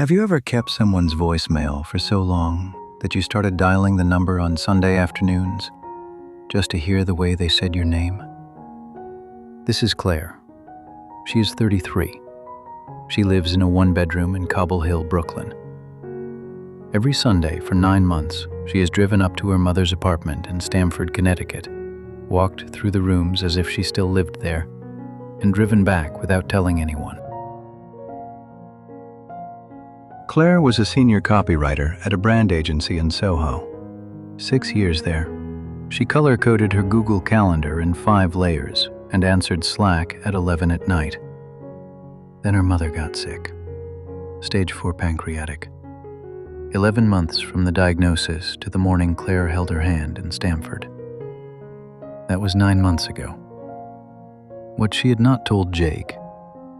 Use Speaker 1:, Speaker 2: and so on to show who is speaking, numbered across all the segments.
Speaker 1: Have you ever kept someone's voicemail for so long that you started dialing the number on Sunday afternoons just to hear the way they said your name? This is Claire. She is 33. She lives in a one-bedroom in Cobble Hill, Brooklyn. Every Sunday for 9 months, she has driven up to her mother's apartment in Stamford, Connecticut, walked through the rooms as if she still lived there, and driven back without telling anyone. Claire was a senior copywriter at a brand agency in Soho. 6 years there. She color-coded her Google Calendar in 5 layers and answered Slack at 11 at night. Then her mother got sick. Stage 4 pancreatic. 11 months from the diagnosis to the morning Claire held her hand in Stamford. That was 9 months ago. What she had not told Jake,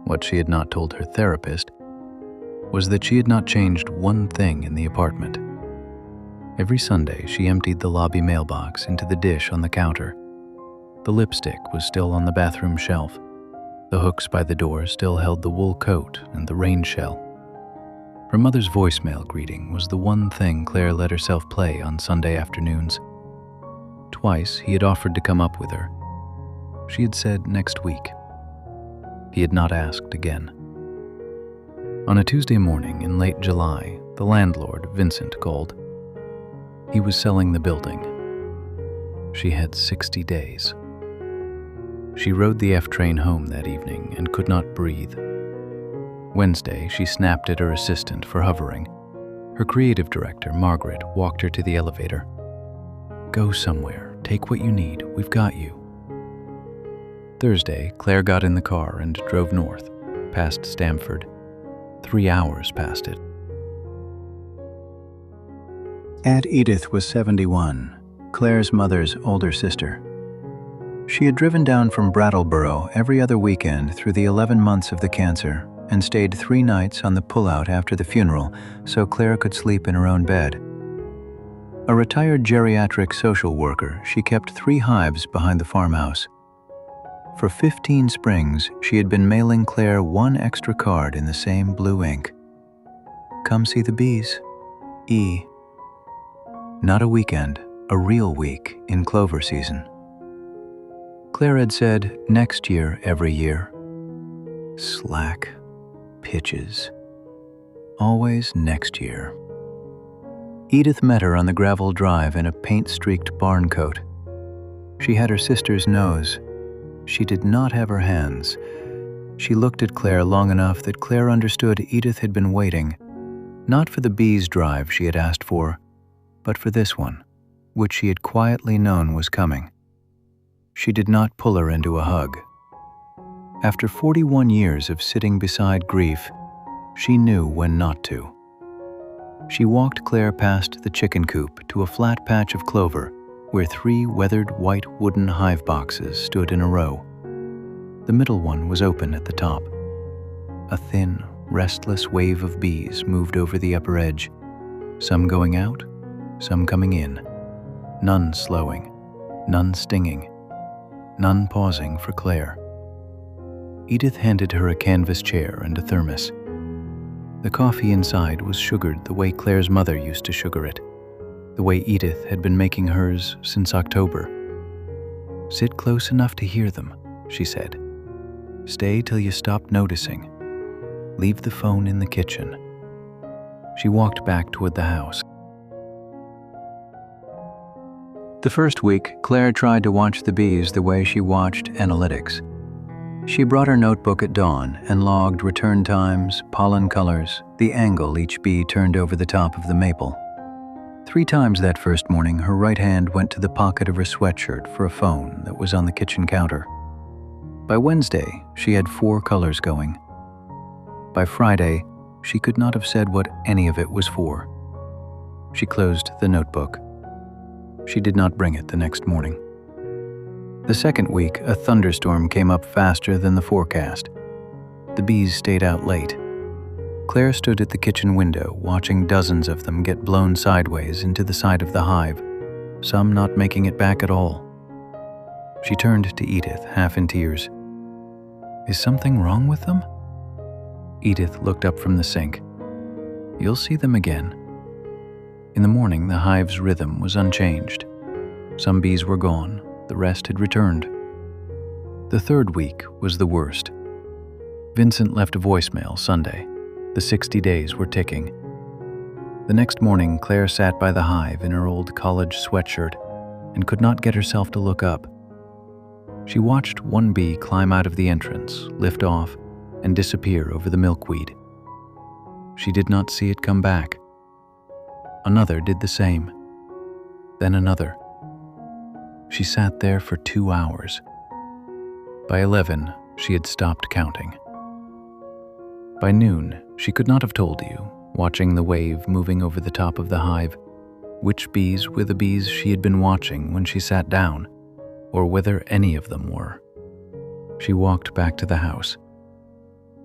Speaker 1: what she had not told her therapist, was that she had not changed one thing in the apartment. Every Sunday, she emptied the lobby mailbox into the dish on the counter. The lipstick was still on the bathroom shelf. The hooks by the door still held the wool coat and the rain shell. Her mother's voicemail greeting was the one thing Claire let herself play on Sunday afternoons. Twice, he had offered to come up with her. She had said next week. He had not asked again. On a Tuesday morning in late July, the landlord, Vincent, called. He was selling the building. She had 60 days. She rode the F train home that evening and could not breathe. Wednesday, she snapped at her assistant for hovering. Her creative director, Margaret, walked her to the elevator. "Go somewhere. Take what you need. We've got you." Thursday, Claire got in the car and drove north, past Stamford. 3 hours past it. Aunt Edith was 71, Claire's mother's older sister. She had driven down from Brattleboro every other weekend through the 11 months of the cancer and stayed 3 nights on the pullout after the funeral so Claire could sleep in her own bed. A retired geriatric social worker, she kept 3 hives behind the farmhouse. For 15 springs, she had been mailing Claire 1 extra card in the same blue ink. "Come see the bees. E." Not a weekend, a real week in clover season. Claire had said, "Next year, every year." Slack. Pitches. Always next year. Edith met her on the gravel drive in a paint-streaked barn coat. She had her sister's nose. She did not have her hands. She looked at Claire long enough that Claire understood Edith had been waiting, not for the bees drive she had asked for, but for this one, which she had quietly known was coming. She did not pull her into a hug. After 41 years of sitting beside grief, she knew when not to. She walked Claire past the chicken coop to a flat patch of clover where 3 weathered white wooden hive boxes stood in a row. The middle one was open at the top. A thin, restless wave of bees moved over the upper edge, some going out, some coming in, none slowing, none stinging, none pausing for Claire. Edith handed her a canvas chair and a thermos. The coffee inside was sugared the way Claire's mother used to sugar it, the way Edith had been making hers since October. "Sit close enough to hear them," she said. "Stay till you stop noticing. Leave the phone in the kitchen." She walked back toward the house. The first week, Claire tried to watch the bees the way she watched analytics. She brought her notebook at dawn and logged return times, pollen colors, the angle each bee turned over the top of the maple. 3 times that first morning, her right hand went to the pocket of her sweatshirt for a phone that was on the kitchen counter. By Wednesday, she had 4 colors going. By Friday, she could not have said what any of it was for. She closed the notebook. She did not bring it the next morning. The second week, a thunderstorm came up faster than the forecast. The bees stayed out late. Claire stood at the kitchen window, watching dozens of them get blown sideways into the side of the hive, some not making it back at all. She turned to Edith, half in tears. "Is something wrong with them?" Edith looked up from the sink. You'll see them again." In the morning, the hive's rhythm was unchanged. Some bees were gone, the rest had returned. The third week was the worst. Vincent left a voicemail Sunday. The 60 days were ticking. The next morning, Claire sat by the hive in her old college sweatshirt and could not get herself to look up. She watched one bee climb out of the entrance, lift off, and disappear over the milkweed. She did not see it come back. Another did the same. Then another. She sat there for 2 hours. By 11, she had stopped counting. By noon, she could not have told you, watching the wave moving over the top of the hive, which bees were the bees she had been watching when she sat down, or whether any of them were. She walked back to the house.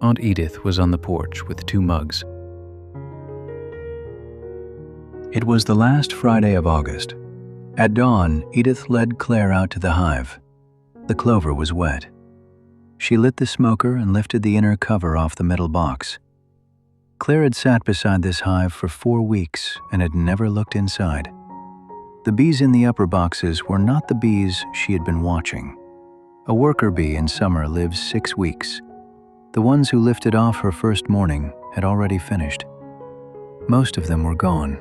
Speaker 1: Aunt Edith was on the porch with 2 mugs. It was the last Friday of August. At dawn, Edith led Claire out to the hive. The clover was wet. She lit the smoker and lifted the inner cover off the metal box. Claire had sat beside this hive for 4 weeks and had never looked inside. The bees in the upper boxes were not the bees she had been watching. A worker bee in summer lives 6 weeks. The ones who lifted off her first morning had already finished. Most of them were gone.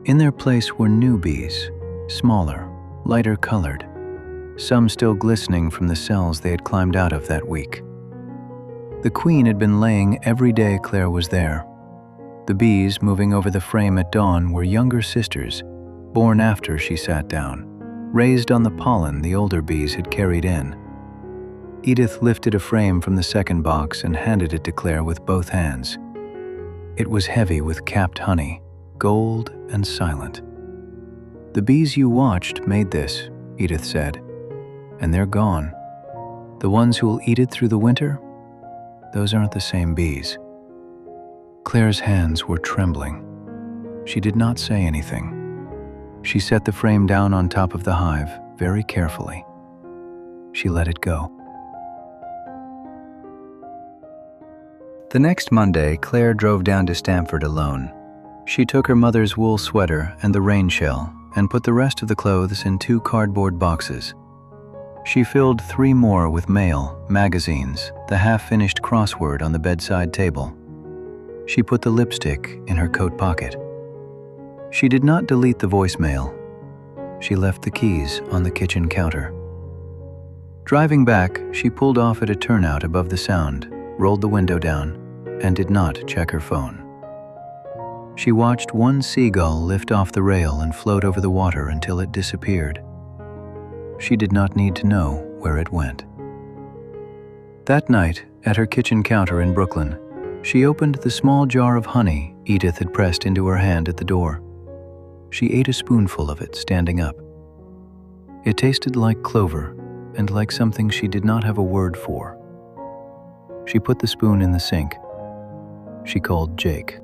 Speaker 1: In their place were new bees, smaller, lighter colored, some still glistening from the cells they had climbed out of that week. The queen had been laying every day Claire was there. The bees moving over the frame at dawn were younger sisters, born after she sat down, raised on the pollen the older bees had carried in. Edith lifted a frame from the second box and handed it to Claire with both hands. It was heavy with capped honey, gold and silent. "The bees you watched made this," Edith said, "and they're gone. The ones who'll eat it through the winter, those aren't the same bees." Claire's hands were trembling. She did not say anything. She set the frame down on top of the hive very carefully. She let it go. The next Monday, Claire drove down to Stamford alone. She took her mother's wool sweater and the rain shell and put the rest of the clothes in 2 cardboard boxes. She filled 3 more with mail, magazines, the half-finished crossword on the bedside table. She put the lipstick in her coat pocket. She did not delete the voicemail. She left the keys on the kitchen counter. Driving back, she pulled off at a turnout above the Sound, rolled the window down, and did not check her phone. She watched one seagull lift off the rail and float over the water until it disappeared. She did not need to know where it went. That night, at her kitchen counter in Brooklyn, she opened the small jar of honey Edith had pressed into her hand at the door. She ate a spoonful of it standing up. It tasted like clover and like something she did not have a word for. She put the spoon in the sink. She called Jake.